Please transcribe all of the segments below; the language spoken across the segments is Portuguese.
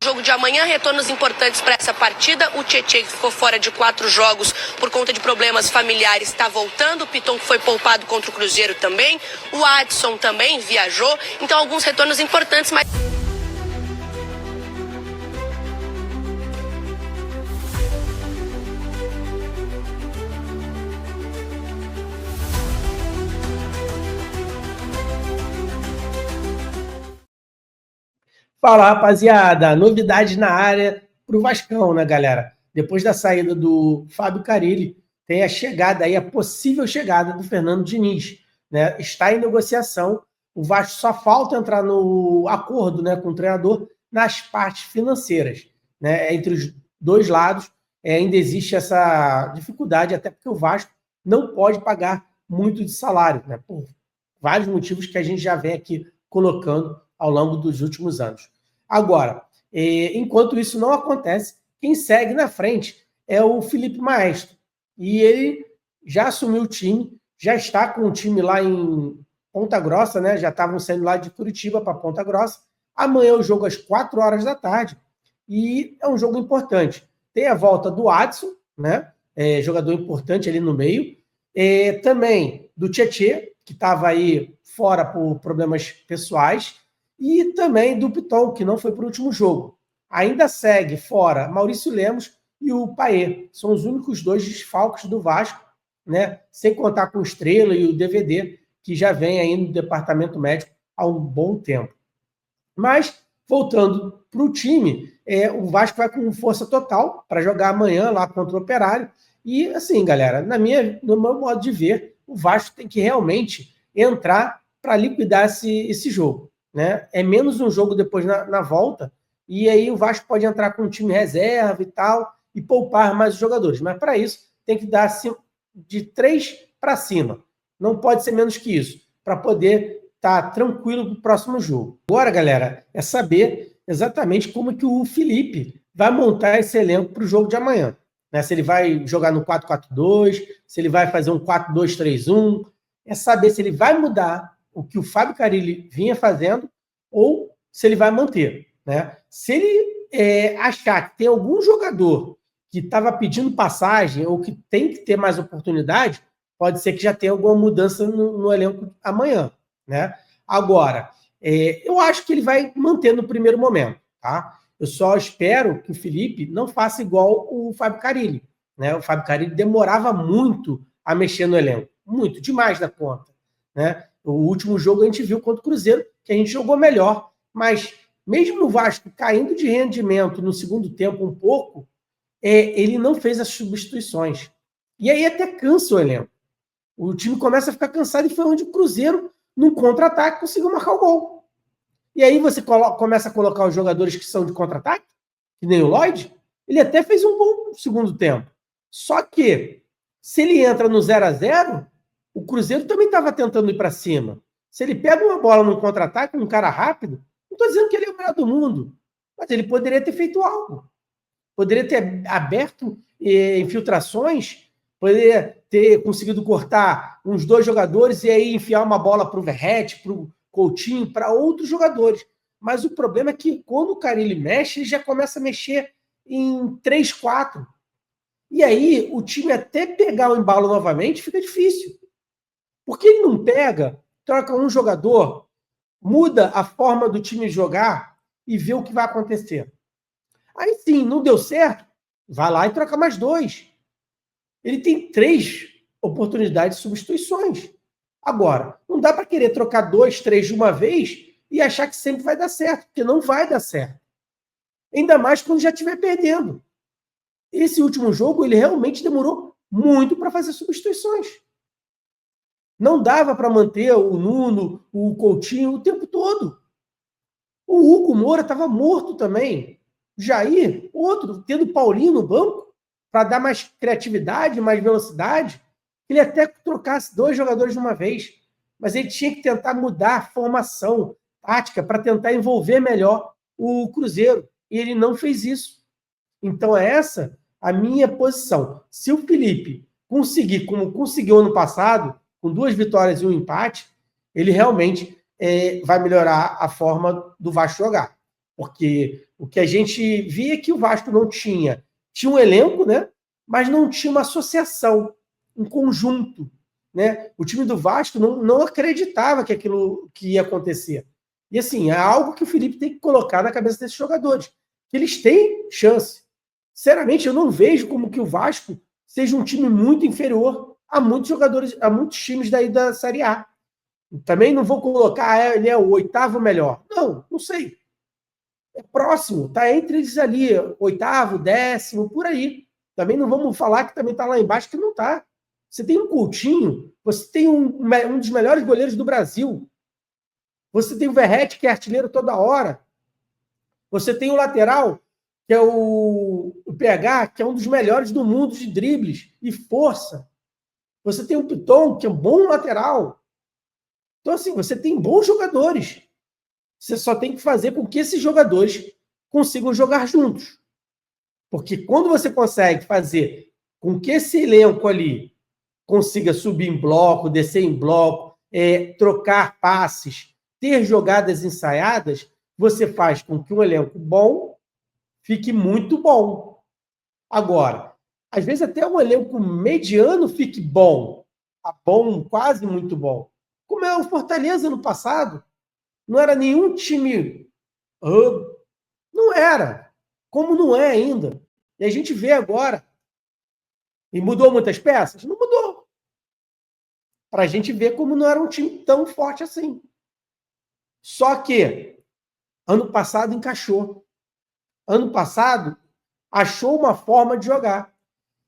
Jogo de amanhã, retornos importantes para essa partida. O Tietê, que ficou fora de 4 jogos por conta de problemas familiares, está voltando. O Piton, que foi poupado contra o Cruzeiro também. O Adson também viajou. Então, alguns retornos importantes, mas... Fala, rapaziada, novidade na área para o Vascão, né, galera? Depois da saída do Fábio Carille, tem a chegada aí, a possível chegada do Fernando Diniz, né? Está em negociação, o Vasco só falta entrar no acordo, né, com o treinador nas partes financeiras, né? Entre os dois lados, ainda existe essa dificuldade, até porque o Vasco não pode pagar muito de salário, né? Por vários motivos que a gente já vem aqui colocando ao longo dos últimos anos. Agora, enquanto isso não acontece, quem segue na frente é o Felipe Maestro. E ele já assumiu o time, já está com o time lá em Ponta Grossa, né? Já estavam saindo lá de Curitiba para Ponta Grossa. Amanhã é o jogo às 4 horas da tarde e é um jogo importante. Tem a volta do Adson, né? Jogador importante ali no meio. Também do Tietê, que estava aí fora por problemas pessoais, e também do Piton, que não foi para o último jogo. Ainda segue fora Maurício Lemos e o Paê. São os únicos 2 desfalques do Vasco, né? Sem contar com o Estrela e o DVD, que já vem aí no departamento médico há um bom tempo. Mas, voltando para o time, o Vasco vai com força total para jogar amanhã lá contra o Operário. E, assim, galera, no meu modo de ver, o Vasco tem que realmente entrar para liquidar esse jogo, né? É menos um jogo depois na volta, e aí o Vasco pode entrar com um time reserva e tal, e poupar mais os jogadores. Mas para isso tem que dar de 3 para cima. Não pode ser menos que isso, para poder estar tranquilo para o próximo jogo. Agora, galera, é saber exatamente como que o Felipe vai montar esse elenco para o jogo de amanhã, né? Se ele vai jogar no 4-4-2, se ele vai fazer um 4-2-3-1, é saber se ele vai mudar o que o Fábio Carille vinha fazendo ou se ele vai manter, né? Se ele achar que tem algum jogador que estava pedindo passagem ou que tem que ter mais oportunidade, pode ser que já tenha alguma mudança no elenco amanhã, né? Agora, eu acho que ele vai manter no primeiro momento, tá? Eu só espero que o Felipe não faça igual o Fábio Carille, né? O Fábio Carille demorava muito a mexer no elenco, muito, demais da conta, né? O último jogo a gente viu contra o Cruzeiro, que a gente jogou melhor, mas mesmo o Vasco caindo de rendimento no segundo tempo um pouco, ele não fez as substituições. E aí até cansa o elenco. O time começa a ficar cansado e foi onde o Cruzeiro, num contra-ataque, conseguiu marcar o gol. E aí você começa a colocar os jogadores que são de contra-ataque, que nem o Lloyd, ele até fez um bom segundo tempo. Só que, se ele entra no 0-0, o Cruzeiro também estava tentando ir para cima. Se ele pega uma bola num contra-ataque, um cara rápido, não estou dizendo que ele é o melhor do mundo, mas ele poderia ter feito algo. Poderia ter aberto infiltrações, poderia ter conseguido cortar uns 2 jogadores e aí enfiar uma bola para o Verratti, para o Coutinho, para outros jogadores. Mas o problema é que quando o Carille mexe, ele já começa a mexer em 3, 4. E aí o time até pegar o embalo novamente fica difícil. Porque ele não pega, troca um jogador, muda a forma do time jogar e vê o que vai acontecer. Aí sim, não deu certo, vai lá e troca mais 2. Ele tem 3 oportunidades de substituições. Agora, não dá para querer trocar 2, 3 de uma vez e achar que sempre vai dar certo, porque não vai dar certo. Ainda mais quando já estiver perdendo. Esse último jogo, ele realmente demorou muito para fazer substituições. Não dava para manter o Nuno, o Coutinho o tempo todo. O Hugo Moura estava morto também. Jair, outro, tendo Paulinho no banco, para dar mais criatividade, mais velocidade. Ele até trocasse 2 jogadores de uma vez. Mas ele tinha que tentar mudar a formação tática para tentar envolver melhor o Cruzeiro. E ele não fez isso. Então, essa a minha posição. Se o Felipe conseguir, como conseguiu ano passado, com 2 vitórias e um empate, ele realmente vai melhorar a forma do Vasco jogar. Porque O que a gente via é que o Vasco não tinha um elenco, né? Mas não tinha uma associação, um conjunto, né? O time do Vasco não acreditava que aquilo que ia acontecer. E assim, é algo que o Felipe tem que colocar na cabeça desses jogadores, que eles têm chance. Sinceramente, eu não vejo como que o Vasco seja um time muito inferior a muitos jogadores, a muitos times daí da Série A. Também não vou colocar, ele é o 8º melhor. Não sei. É próximo, tá entre eles ali, 8º, 10º, por aí. Também não vamos falar que também tá lá embaixo, que não tá. Você tem um Coutinho, você tem um dos melhores goleiros do Brasil. Você tem o Verratti, que é artilheiro toda hora. Você tem o lateral, que é o PH, que é um dos melhores do mundo de dribles e força. Você tem o Piton, que é um bom lateral. Então, assim, você tem bons jogadores. Você só tem que fazer com que esses jogadores consigam jogar juntos. Porque quando você consegue fazer com que esse elenco ali consiga subir em bloco, descer em bloco, trocar passes, ter jogadas ensaiadas, você faz com que um elenco bom fique muito bom. Agora, às vezes até um elenco mediano fique bom. Tá bom, quase muito bom. Como é o Fortaleza no passado. Não era nenhum time... Não era. Como não é ainda. E a gente vê agora. E mudou muitas peças? Não mudou. Para a gente ver como não era um time tão forte assim. Só que ano passado encaixou. Ano passado achou uma forma de jogar.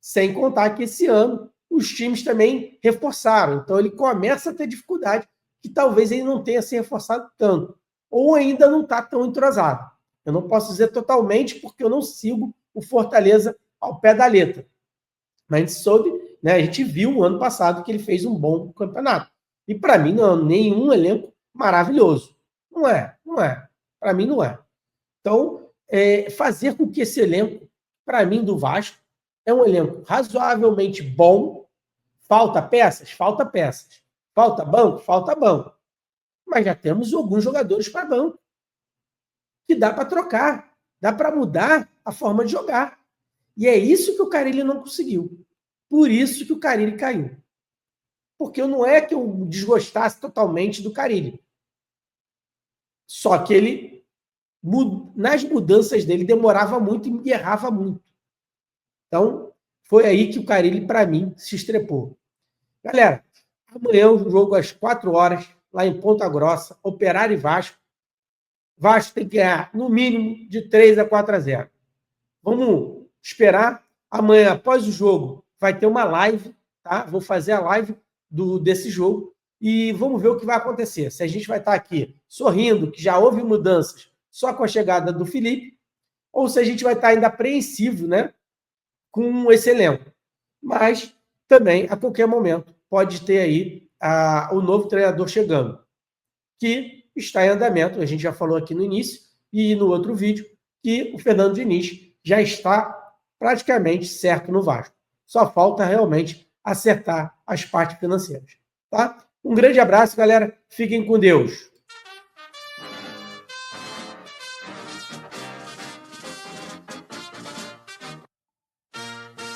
Sem contar que esse ano os times também reforçaram. Então ele começa a ter dificuldade, que talvez ele não tenha se reforçado tanto. Ou ainda não está tão entrosado. Eu não posso dizer totalmente, porque eu não sigo o Fortaleza ao pé da letra. Mas a gente soube, né, a gente viu o ano passado que ele fez um bom campeonato. E para mim não é nenhum elenco maravilhoso. Não é. Para mim não é. Então, fazer com que esse elenco, para mim, do Vasco, é um elenco razoavelmente bom. Falta peças? Falta peças. Falta banco? Falta banco. Mas já temos alguns jogadores para banco que dá para trocar, dá para mudar a forma de jogar. E é isso que o Carille não conseguiu. Por isso que o Carille caiu. Porque não é que eu desgostasse totalmente do Carille. Só que ele, nas mudanças dele, demorava muito e errava muito. Então, foi aí que o Carille, para mim, se estrepou. Galera, amanhã o jogo às 4 horas, lá em Ponta Grossa, Operário e Vasco. Vasco tem que ganhar, no mínimo, de 3-4-0. Vamos esperar. Amanhã, após o jogo, vai ter uma live, tá? Vou fazer a live desse jogo e vamos ver o que vai acontecer. Se a gente vai estar aqui sorrindo, que já houve mudanças só com a chegada do Felipe, ou se a gente vai estar ainda apreensivo, né, com esse elenco. Mas também, a qualquer momento, pode ter aí o novo treinador chegando, que está em andamento. A gente já falou aqui no início e no outro vídeo que o Fernando Diniz já está praticamente certo no Vasco. Só falta realmente acertar as partes financeiras. Tá? Um grande abraço, galera. Fiquem com Deus.